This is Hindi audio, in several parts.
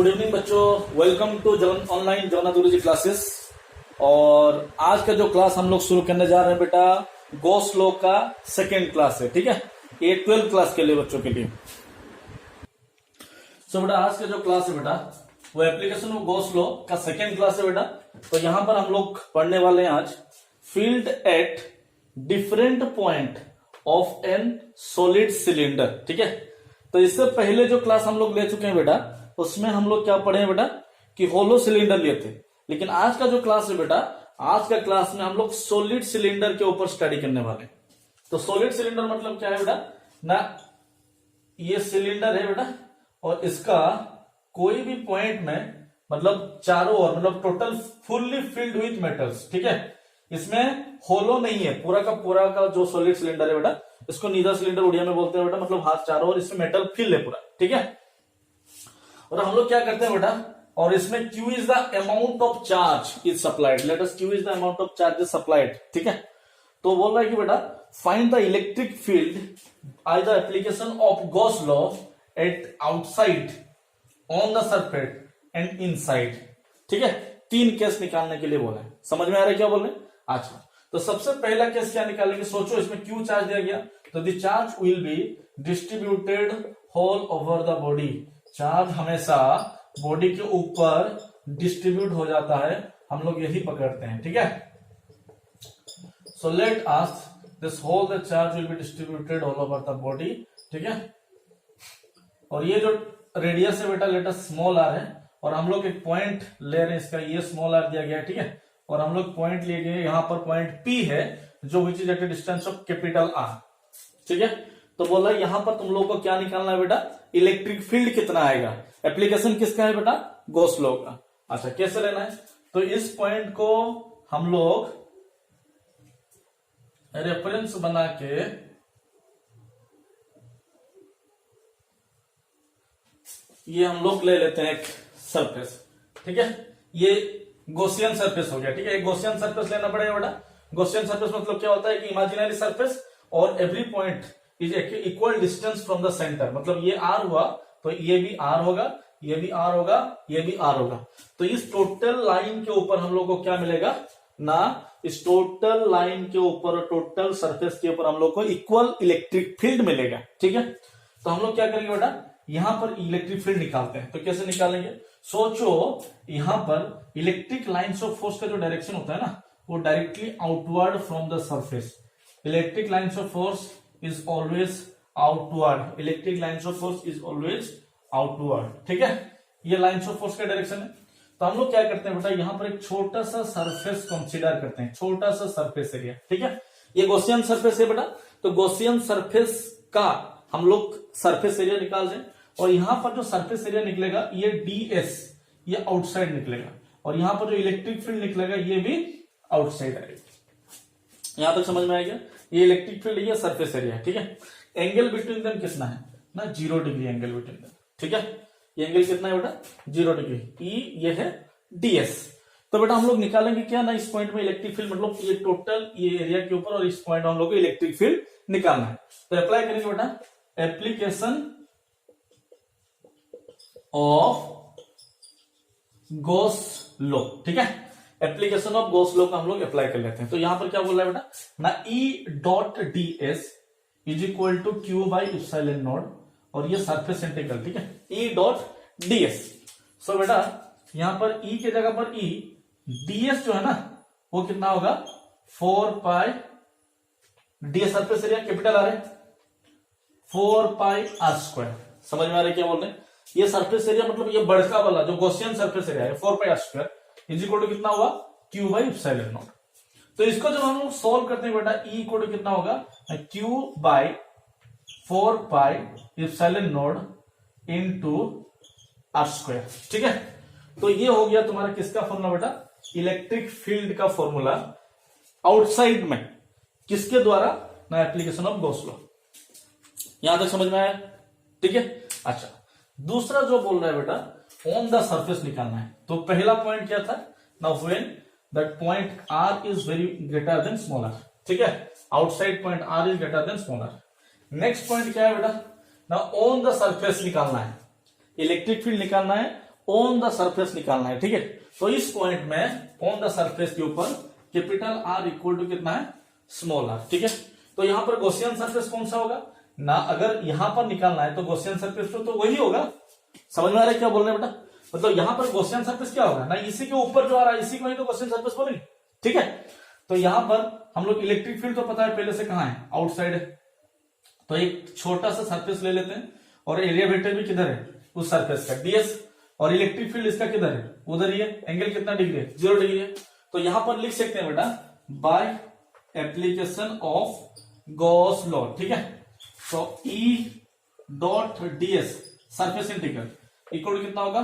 गुड इवनिंग बच्चों, वेलकम टू जवन ऑनलाइन जवना गुरुजी क्लासेस। और आज का जो क्लास हम लोग शुरू करने जा रहे हैं बेटा, गॉस लॉ का सेकेंड क्लास है। ठीक है, ये 12th क्लास के लिए बच्चों के लिए। सो बेटा आज का जो क्लास है बेटा वो एप्लीकेशन ऑफ गॉस लॉ का सेकेंड क्लास है बेटा। तो यहां पर हम लोग पढ़ने वाले हैं आज field at different point of an solid cylinder. ठीक है, तो इससे पहले जो क्लास हम लोग ले चुके हैं बेटा उसमें हम लोग क्या पढ़े हैं बेटा कि होलो सिलेंडर लिए थे। लेकिन आज का जो क्लास है बेटा, आज का क्लास में हम लोग सॉलिड सिलेंडर के ऊपर स्टडी करने वाले हैं। तो सॉलिड सिलेंडर मतलब क्या है बेटा ना, ये सिलेंडर है बेटा और इसका कोई भी पॉइंट में मतलब चारों ओर मतलब total fully filled with metals. ठीक है, इसमें होलो नहीं है, पूरा का जो सॉलिड सिलेंडर है बेटा इसको नीडा सिलेंडर उड़िया में बोलते हैं बेटा, मतलब हाथ चारों ओर इसमें मेटल फिल है पूरा। ठीक है, और हम लोग क्या करते हैं बेटा, और इसमें Q is the amount of charge is supplied. Let us Q is the amount of charge is supplied. ठीक है, तो बोल रहा है कि बेटा find the electric field by the application of Gauss law at outside, on the surface and inside. ठीक है, 3 केस निकालने के लिए बोला है। समझ में आ रहा है क्या बोल रहे हैं? अच्छा, तो सबसे पहला केस क्या निकालेंगे, सोचो इसमें Q चार्ज दिया गया तो the charge will be distributed whole over the body. Charge हमेशा बॉडी के ऊपर डिस्ट्रीब्यूट हो जाता है, हम लोग यही पकड़ते हैं। ठीक है, so let us this whole the charge will be distributed all over the body. ठीक है, और ये जो रेडियस है बेटा लेट अस स्मॉल आर है, और हम लोग एक पॉइंट ले रहे हैं, इसका ये स्मॉल आर दिया गया है। ठीक है, और हम लोग पॉइंट लिए गए, यहां पर पॉइंट P है जो which is at a distance of capital R। ठीक है, तो बोला यहां पर तुम लोग को क्या निकालना है बेटा, इलेक्ट्रिक फील्ड कितना आएगा। एप्लीकेशन किसका है बेटा, गॉस लॉ का। अच्छा, कैसे लेना है, तो इस पॉइंट को हम लोग रेफरेंस बना के ये हम लोग ले लेते हैं एक सरफेस। ठीक है, ये गॉसियन सरफेस हो गया। ठीक है, एक गॉसियन सरफेस लेना पड़ेगा बेटा। गॉसियन सरफेस मतलब क्या होता है कि इमेजिनरी सरफेस और every point is equal distance from the centre. मतलब ये R हुआ तो ये भी R होगा, ये भी R होगा, ये भी R होगा। तो इस टोटल लाइन के ऊपर हम लोग को क्या मिलेगा ना, इस टोटल लाइन के ऊपर, टोटल सरफेस के ऊपर हम लोग को इक्वल इलेक्ट्रिक फील्ड मिलेगा। ठीक है, तो हम लोग क्या करेंगे बेटा, यहां पर इलेक्ट्रिक फील्ड निकालते हैं। तो कैसे निकालेंगे, सोचो यहां पर इलेक्ट्रिक लाइंस ऑफ फोर्स का जो डायरेक्शन होता है ना वो directly outward from the surface. Electric lines of force is always outward, electric lines of force is always outward. ठीक है, ये लाइंस ऑफ फोर्स का डायरेक्शन है। तो हम लोग क्या करते हैं बेटा, यहां पर एक छोटा सा सरफेस कंसीडर करते हैं, छोटा सा सरफेस एरिया। ठीक है, ये गॉसियन सरफेस है बेटा, तो गॉसियन सरफेस का हम लोग सरफेस एरिया निकाल दें, और यहां पर जो सरफेस एरिया निकलेगा ये ds, ये आउटसाइड निकलेगा, और यहां पर जो इलेक्ट्रिक फील्ड निकलेगा ये भी आउटसाइड आएगा। यहां तक समझ में आएगा, ये इलेक्ट्रिक फील्ड, ये सरफेस एरिया है। ठीक है, एंगल बिटवीन देम कितना है ना, 0 डिग्री एंगल बिटवीन देम। ठीक है, ये एंगल कितना है बेटा, 0 डिग्री। E ये है ds। तो बेटा हम लोग निकालेंगे क्या ना, इस पॉइंट में इलेक्ट्रिक फील्ड मतलब ये टोटल ये एरिया के ऊपर, और इस पॉइंट हम लोग को इलेक्ट्रिक फील्ड निकालना है। तो अप्लाई करेंगे बेटा एप्लीकेशन ऑफ गॉस लॉ। ठीक है, एप्लीकेशन ऑफ गॉस लॉ का हम लोग अप्लाई कर लेते हैं। तो यहां पर क्या बोल रहा है बेटा ना, E dot ds is equal to Q by epsilon naught, और ये सरफेस इंटीग्रल। ठीक है, E डॉट ds। सो बेटा यहां पर E के जगह पर E, ds जो है ना वो कितना होगा 4 पाई, ds सरफेस एरिया कैपिटल आ रहा है 4 पाई r स्क्वायर। समझ में आ रहा है क्या बोल रहे हैं, ये सरफेस एरिया मतलब ये बड़का वाला जो गॉसियन सरफेस एरिया है 4 pi r square is equal to कितना होगा Q बाई एप्सिलॉन नॉट। तो इसको जब हम लोग सोल्व करते हैं बेटा, E इक्वल टू कितना होगा Q by 4 pi epsilon not into r square. ठीक है, तो ये हो गया तुम्हारा किसका फॉर्मूला बेटा, इलेक्ट्रिक फील्ड का फॉर्मूला आउटसाइड में, किसके द्वारा ना, एप्लीकेशन ऑफ गॉस लॉ। यहां तक समझ में आया? ठीक है, अच्छा दूसरा जो बोल रहा है बेटा ऑन द सरफेस निकालना है। तो पहला पॉइंट क्या था ना, when that point R is very greater than smaller. ठीक है, outside point R is greater than smaller. Next point क्या है बेटा ना, ऑन द सरफेस निकालना है, इलेक्ट्रिक फील्ड निकालना है ऑन द सरफेस निकालना है, ठीक है। तो इस पॉइंट में ऑन द सरफेस के ऊपर कैपिटल आर इक्वल टू कितना है, स्मॉल आर, ठीक है। तो यहां पर गॉसियन सरफेस कौन सा होगा ना, अगर यहां पर निकालना है तो गॉसियन सरफेस तो वही होगा। समझ में आ रहा है क्या बोल रहे हैं बेटा? मतलब यहां पर गॉसियन सरफेस क्या होगा ना, इसी के ऊपर जो आ रहा है इसी को ही तो गॉसियन सरफेस बोलेंगे, ठीक है। तो यहां पर हम लोग इलेक्ट्रिक फील्ड तो पता है पहले से कहां है, आउटसाइड है। तो एक छोटा सा सरफेस ले लेते हैं और एरिया वेक्टर भी किधर है, उस सरफेस का ds, और इलेक्ट्रिक फील्ड इसका किधर है, उधर ही है। एंगल कितना डिग्री है, 0 डिग्री है। तो यहां पर लिख सकते हैं बेटा by application of Gauss law, ठीक है। तो E dot ds surface integral equal कितना होगा,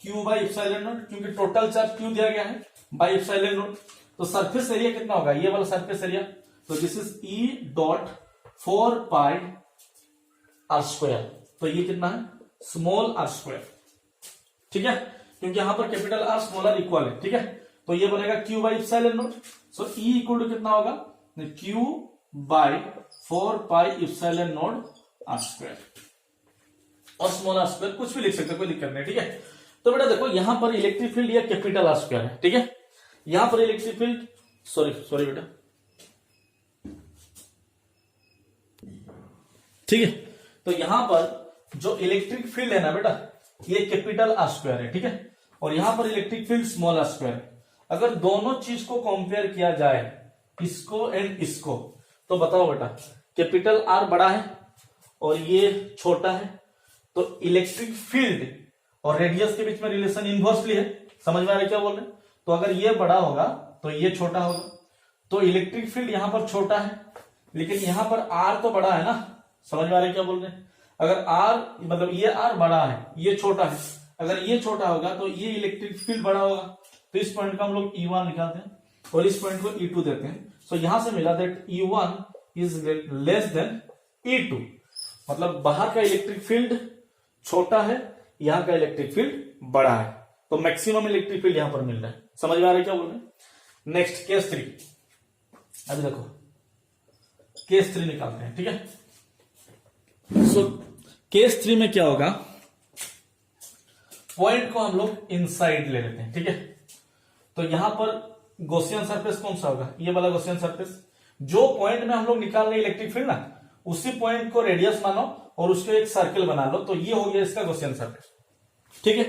q बाई एप्सिलॉन नॉट, क्योंकि टोटल चार्ज q दिया गया है, बाई एप्सिलॉन नॉट। तो सरफेस एरिया कितना होगा, ये वाला सरफेस एरिया, तो this is E dot 4 pi R square. तो ये कितना है, स्मॉल आर स्क्वायर, ठीक है, क्योंकि यहां पर capital R small R equal है, ठीक है। तो ये बनेगा q by epsilon naught. So E equal to कितना होगा, q by 4 pi epsilon naught R square, और स्मॉल आर स्क्वायर कुछ भी लिख सकते, कोई दिक्कत नहीं, ठीक है। तो बेटा देखो यहां पर इलेक्ट्रिक फील्ड या कैपिटल आर स्क्वायर है, ठीक है। यहां पर इलेक्ट्रिक फील्ड, सॉरी बेटा, ठीक है। तो यहां पर जो इलेक्ट्रिक फील्ड है ना बेटा, ये कैपिटल आर स्क्वायर है, ठीक है, और यहां पर electric field small R square है। अगर दोनों चीज को कंपेयर किया जाए, इसको एंड इसको, तो बताओ बेटा कैपिटल आर बड़ा है और ये छोटा है, तो इलेक्ट्रिक फील्ड और रेडियस के बीच में रिलेशन इनवर्सली है। समझ में आ रहा है क्या बोल रहे हैं? तो अगर ये बड़ा होगा तो ये छोटा होगा, तो इलेक्ट्रिक फील्ड यहां पर छोटा है, लेकिन यहां पर आर तो बड़ा है ना। समझ में आ रहा है क्या बोल रहे हैं? अगर आर मतलब ये आर बड़ा है, ये छोटा है, अगर ये छोटा होगा तो ये इलेक्ट्रिक फील्ड बड़ा होगा। तो इस पॉइंट का हम लोग E1 निकालते हैं और इस पॉइंट को E2 देते हैं। सो यहां से मिला that E1 is less then E2, मतलब बाहर का इलेक्ट्रिक फील्ड छोटा है, यहां का इलेक्ट्रिक फील्ड बड़ा है, तो मैक्सिमम इलेक्ट्रिक फील्ड यहां पर मिल रहा है। समझ में आ रहा है क्या बोल रहे हैं? नेक्स्ट केस 3, अभी देखो केस 3 निकालते हैं, ठीक है। सो केस 3 में क्या होगा, पॉइंट को हम लोग इनसाइड ले लेते हैं, ठीक है। तो यहां पर गॉसियन सरफेस कौन सा होगा, ये वाला गॉसियन सरफेस। जो पॉइंट में हम लोग निकाल रहे इलेक्ट्रिक फील्ड ना, उसी पॉइंट को रेडियस मानो और उसको एक सर्कल बना लो, तो ये हो गया इसका गॉसियन सरफेस, ठीक है।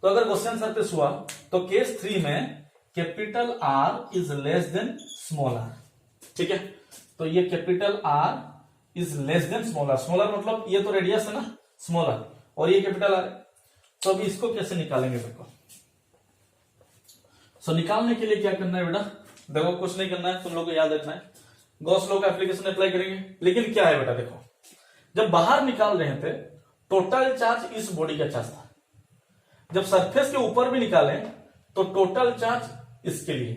तो अगर गॉसियन सरफेस हुआ तो केस 3 में capital R is less than small R, ठीक है। तो ये capital R is less than small R, small R मतलब ये तो रेडियस है ना, स्मॉल आर, और ये कैपिटल आर है। तो अभी इसको कैसे निकालेंगे देखो। सो निकालने के लिए क्या करना है बेटा, देखो कुछ नहीं करना है, तुम लोग को याद रखना है, गॉस लॉ का एप्लीकेशन अप्लाई करेंगे। लेकिन क्या है बेटा देखो, जब बाहर निकाल रहे थे टोटल चार्ज इस बॉडी का चार्ज था, जब सरफेस के ऊपर भी निकाले तो टोटल चार्ज इसके लिए।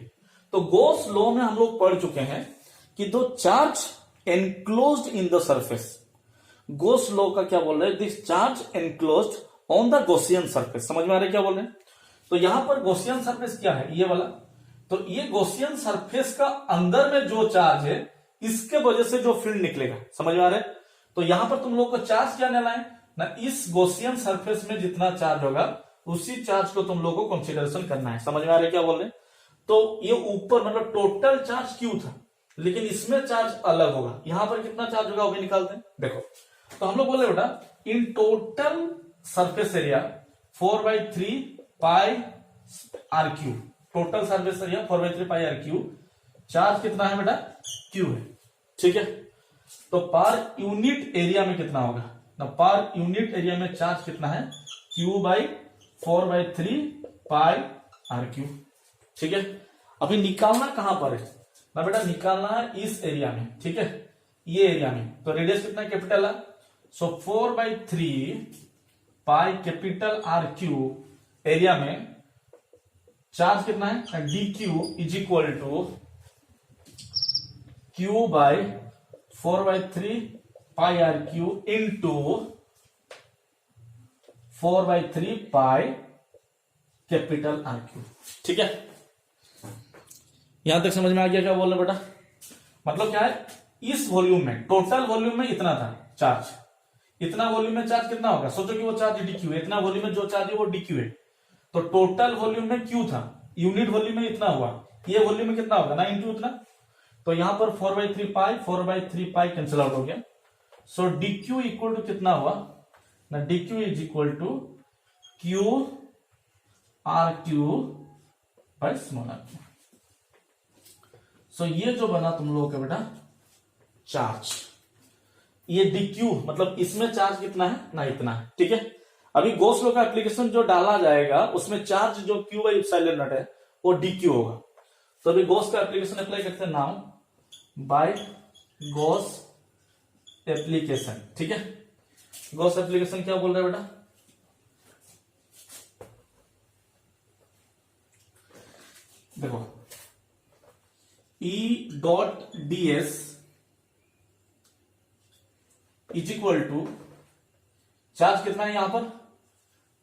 तो गॉस लॉ में हम लोग पढ़ चुके हैं कि दो charge enclosed in the surface, Gauss law का क्या बोल रहे हैं, this charge enclosed on the Gaussian surface. समझ में आ रहा है क्या बोल रहे हैं? तो यहां पर गॉसियन सरफेस क्या है, ये वाला, तो ये गॉसियन सरफेस का अंदर में जो चार्ज है इसके वजह से जो फील्ड निकलेगा। समझ में आ रहा है? तो यहां पर तुम लोग को चार्ज क्या लेना है ना, इस गॉसियन सरफेस में जितना चार्ज होगा उसी चार्ज को तुम लोग को कंसीडरेशन करना है। समझ में आ रहा है क्या बोल रहे हैं? तो ये ऊपर मतलब टोटल चार्ज क्यू था, लेकिन इसमें चार्ज अलग होगा। यहां पर कितना चार्ज होगा वो भी निकालते हैं। देखो तो हम लोग बोले बेटा in total surface area 4/3 pi R Q, total surface area 4/3 pi R Q, charge कितना है बेटा, क्यू है, ठीक है। तो पर यूनिट एरिया में कितना होगा ना, पर यूनिट एरिया में चार्ज कितना है, Q by 4/3 pi R Q, ठीक है। अभी निकालना कहां पर है ना बेटा, निकालना है इस एरिया में, ठीक है, ये एरिया में। तो रेडियस कितना है, कैपिटल है, so 4/3 pi capital R Q area में चार्ज कितना है, D Q is equal to Q by 4/3 pi R Q into 4/3 pi capital R Q, ठीक है। यहां तक समझ में आ गया क्या बोल रहे बेटा? मतलब क्या है, इस वॉल्यूम में, टोटल वॉल्यूम में इतना था चार्ज, इतना वॉल्यूम में चार्ज कितना होगा, सोचो कि वो चार्ज डीक्यू है, इतना वॉल्यूम में जो चार्ज है वो डीक्यू है, तो टोटल वॉल्यूम में क्यू था, यूनिट वॉल्यूम में इतना हुआ, ये वॉल्यूम में कितना होगा ना इंटू उतना। तो यहां पर 4/3 पाई कैंसिल आउट हो गया। So d q equal to कितना हुआ ना, d Q is equal to Q R Q by small are q. So ये जो बना तुम लोगों का बेटा चार्ज, ये डी क्यू मतलब इसमें चार्ज कितना है ना इतना है, ठीक है। अभी गॉस लॉ का एप्लीकेशन जो डाला जाएगा उसमें चार्ज जो क्यू बाई एप्सिलॉन नॉट है वो डी क्यू होगा। तो अभी गॉस का एप्लीकेशन अप्लाई करते हैं नाउ बाय गॉस एप्लीकेशन, ठीक है। गॉस एप्लीकेशन क्या बोल रहा है बेटा, देखो E dot D S is equal to charge कितना है यहां पर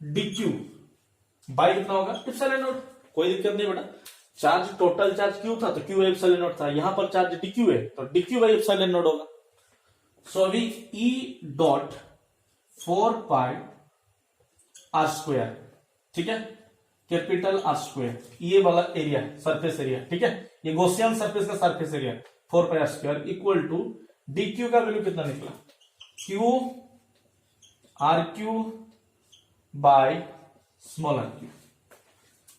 डी क्यू बाई कितना होगा एप्सिलॉन नॉट। कोई दिक्कत नहीं बेटा, चार्ज टोटल चार्ज क्यू था तो क्यू एप्सिलॉन नॉट था, यहां पर चार्ज डी क्यू है तो D Q by epsilon naught होगा। सो अभी E dot 4 pi R square, ठीक है, कैपिटल आर स्क्वायर, ये वाला एरिया सरफेस एरिया, ठीक है, ये गॉसियन सरफेस का surface area 4 pi R square equal to D Q का वैल्यू कितना निकला Q are Q by small are Q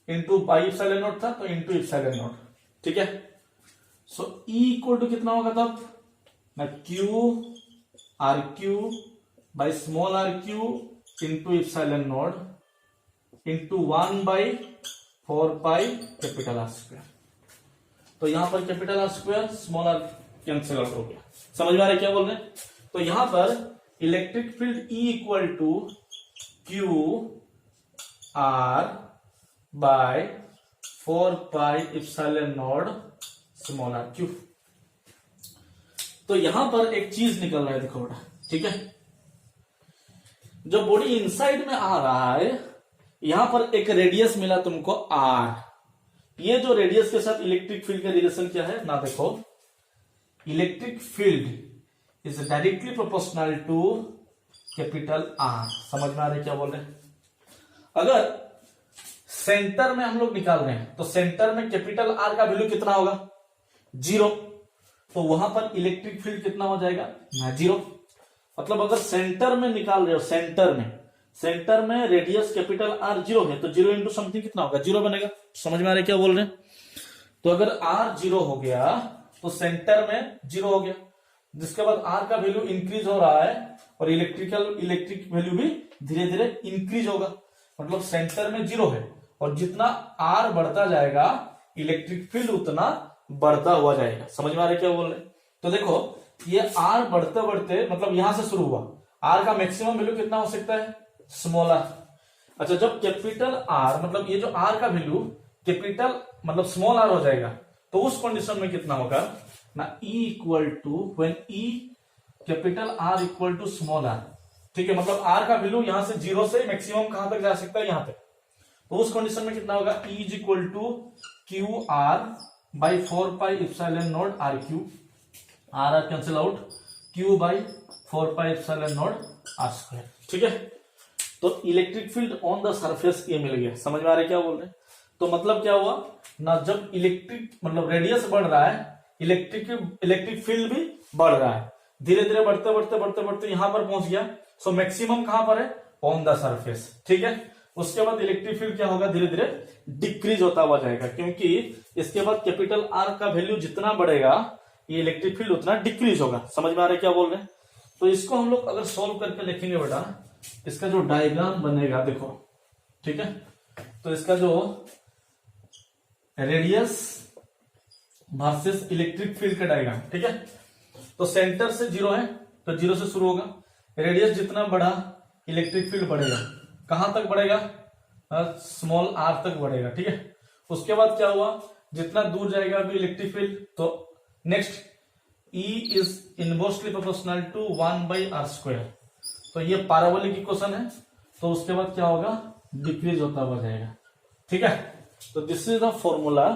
into by epsilon naught था तो इंटू एप्सिलॉन नॉट, ठीक है। सो ई इक्वल टू कितना होगा तब ना Q are Q by small are Q into epsilon naught into 1/4 pi capital R square. तो यहां पर capital R square small R cancel out हो गया। समझ में आ रहा है क्या बोल रहे हैं। तो यहां पर electric field E equal to Q R by 4 pi epsilon naught small are Q. तो यहां पर एक चीज निकल रहा है देखो बेटा, ठीक है, जो बॉडी इनसाइड में आ रहा है यहां पर एक रेडियस मिला तुमको आर, ये जो रेडियस के साथ इलेक्ट्रिक फील्ड का रिलेशन क्या है ना, देखो electric field is directly proportional to capital R. समझ में आ रहा है क्या बोल रहे हैं। अगर सेंटर में हम लोग निकाल रहे हैं तो सेंटर में कैपिटल आर का वैल्यू कितना होगा 0, तो वहां पर इलेक्ट्रिक फील्ड कितना हो जाएगा ना 0। मतलब अगर सेंटर में निकाल रहे हो, सेंटर में रेडियस कैपिटल आर 0 है तो 0 इंटू समथिंग कितना होगा 0 बनेगा। समझ में आ रहा है क्या बोल रहे हैं। तो अगर आर 0 हो गया तो सेंटर में 0 हो गया, जिसके बाद आर का वैल्यू इंक्रीज हो रहा है और इलेक्ट्रिक वैल्यू भी धीरे धीरे इंक्रीज होगा। मतलब सेंटर में 0 है और जितना आर बढ़ता जाएगा इलेक्ट्रिक फील्ड उतना बढ़ता हुआ जाएगा। समझ में आ रहा है क्या बोल रहे हैं। तो देखो ये आर बढ़ते बढ़ते मतलब यहां से शुरू हुआ, आर का मैक्सिमम वैल्यू कितना हो सकता है स्मॉल आर। अच्छा, जब कैपिटल आर मतलब ये जो आर का वैल्यू कैपिटल मतलब स्मॉल आर हो जाएगा तो उस कंडीशन में कितना होगा ना E equal to when E capital R equal to small R, ठीक है। मतलब आर का वैल्यू यहां से 0 से मैक्सिमम कहां तक जा सकता है यहां तक, तो उस कंडीशन में कितना होगा E is equal to Q R by 4 pi epsilon naught R Q, R R cancel out, Q by 4 pi epsilon naught R square, ठीक है। तो electric field on the surface ये मिल गया। समझ में आ रहा है क्या बोल रहे हैं। तो मतलब क्या हुआ ना, जब इलेक्ट्रिक मतलब रेडियस बढ़ रहा है इलेक्ट्रिक फील्ड भी बढ़ रहा है, धीरे धीरे बढ़ते बढ़ते बढ़ते बढ़ते यहां पर पहुंच गया। सो मैक्सिमम कहां पर है ऑन द सरफेस, ठीक है। उसके बाद इलेक्ट्रिक फील्ड क्या होगा धीरे धीरे डिक्रीज होता हुआ जाएगा, क्योंकि इसके बाद कैपिटल आर का वैल्यू जितना बढ़ेगा ये इलेक्ट्रिक फील्ड उतना डिक्रीज होगा। समझ में आ रहा है क्या बोल रहे हैं। तो इसको हम लोग अगर सोल्व करके लिखेंगे बेटा, इसका जो डायग्राम बनेगा देखो, ठीक है। तो इसका जो रेडियस वर्सेस इलेक्ट्रिक फील्ड का डायग्राम, ठीक है। तो सेंटर से 0 है तो 0 से शुरू होगा, रेडियस जितना बढ़ा इलेक्ट्रिक फील्ड बढ़ेगा, कहां तक बढ़ेगा स्मॉल आर तक बढ़ेगा, ठीक है। उसके बाद क्या हुआ, जितना दूर जाएगा अभी इलेक्ट्रिक फील्ड, तो next E is inversely proportional to 1/r square. तो ये पैराबोलिक इक्वेशन है, तो उसके बाद क्या होगा डिक्रीज होता हुआ जाएगा, ठीक है। तो दिस इज द फॉर्मूला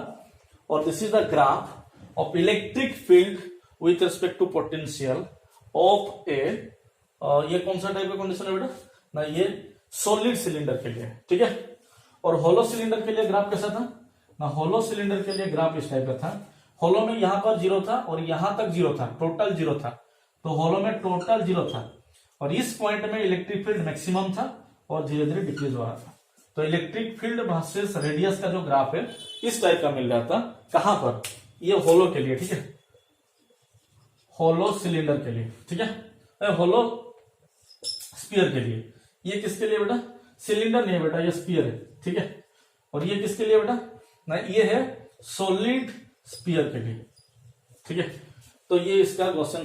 और this is the graph of electric field with respect to potential of A, ये कौन सा टाइप का कंडीशन है बेटा ना, ये सॉलिड सिलेंडर के लिए, ठीक है। और होलो सिलेंडर के लिए ग्राफ कैसा था ना, होलो सिलेंडर के लिए ग्राफ इस टाइप का था। होलो में यहां पर 0 था और यहां तक 0 था, टोटल 0 था, तो होलो में टोटल 0 था और इस पॉइंट में इलेक्ट्रिक फील्ड मैक्सिमम था और धीरे धीरे डिक्रीज हो रहा था। तो इलेक्ट्रिक फील्ड वर्सेस रेडियस का जो ग्राफ है इस टाइप का मिल रहा था। कहां पर, ये होलो के लिए, ठीक है, होलो सिलेंडर के लिए, ठीक है, होलो स्पीयर के लिए। ये किसके लिए बेटा, सिलेंडर नहीं है बेटा, ये स्पीयर है, ठीक है। और ये किसके लिए बेटा ना, ये है सॉलिड स्पीयर के लिए, ठीक है। तो ये इसका क्वेश्चन